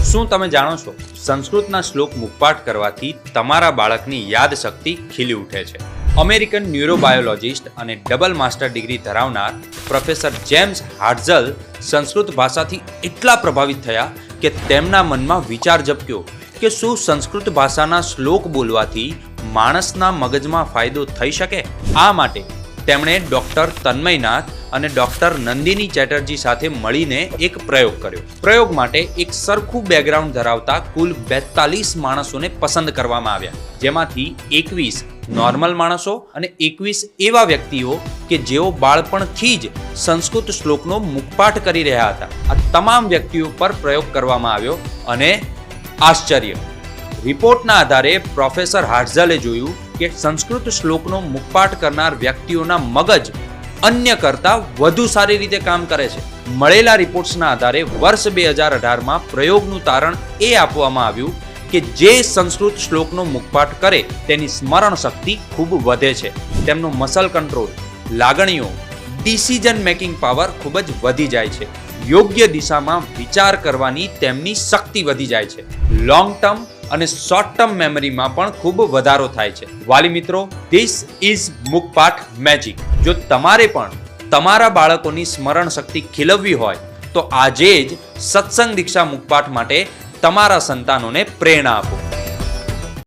શું તમે જાણો છો સંસ્કૃતના શ્લોક મુખપાઠ કરવાથી તમારા બાળકની યાદશક્તિ ખીલી ઉઠે છે? અમેરિકન ન્યુરોબાયોલોજિસ્ટ અને ડબલ માસ્ટર ડિગ્રી ધરાવનાર પ્રોફેસર જેમ્સ હાર્ટઝલ સંસ્કૃત ભાષાથી એટલા પ્રભાવિત થયા કે તેમના મનમાં વિચાર ઝબક્યો કે શું સંસ્કૃત ભાષાના શ્લોક બોલવાથી માણસના મગજમાં ફાયદો થઈ શકે? આ માટે તેમણે ડૉક્ટર તન્મયનાથ અને ડૉક્ટર નંદિની ચેટર્જી સાથે મળીને એક પ્રયોગ કર્યો. પ્રયોગ માટે એક સરખું બેકગ્રાઉન્ડ ધરાવતા કુલ 42 માણસોને પસંદ કરવામાં આવ્યા, જેમાંથી 21 નોર્મલ માણસો અને 21 એવા વ્યક્તિઓ કે જેઓ બાળપણથી જ સંસ્કૃત શ્લોકનો મુખપાઠ કરી રહ્યા હતા. આ તમામ વ્યક્તિઓ પર પ્રયોગ કરવામાં આવ્યો અને આશ્ચર્ય! રિપોર્ટના આધારે પ્રોફેસર હાર્ટઝલે જોયું કે સંસ્કૃત શ્લોકનો મુખપાઠ કરનાર વ્યક્તિઓના મગજ અન્ય કરતાં વધુ સારી રીતે કામ કરે છે. મળેલા રિપોર્ટ્સના આધારે વર્ષ 2018માં પ્રયોગનું તારણ એ આપવામાં આવ્યું કે જે સંસ્કૃત શ્લોકનો મુખપાઠ કરે તેની સ્મરણ શક્તિ ખૂબ વધે છે, તેમનો મસલ કંટ્રોલ, લાગણીઓ, ડિસિઝન મેકિંગ પાવર ખૂબ જ વધી જાય છે, યોગ્ય દિશામાં વિચાર કરવાની તેમની શક્તિ વધી જાય છે, લોંગ ટર્મ અને શોર્ટ ટર્મ મેમરીમાં પણ ખૂબ વધારો થાય છે. વાલી મિત્રો, ધીસ ઇઝ મુખપાઠ મેજિક. જો તમારે પણ તમારા બાળકોની સ્મરણ શક્તિ ખીલવવી હોય તો આજે જ સત્સંગ દીક્ષા મુખપાઠ માટે તમારા સંતાનોને પ્રેરણા આપો.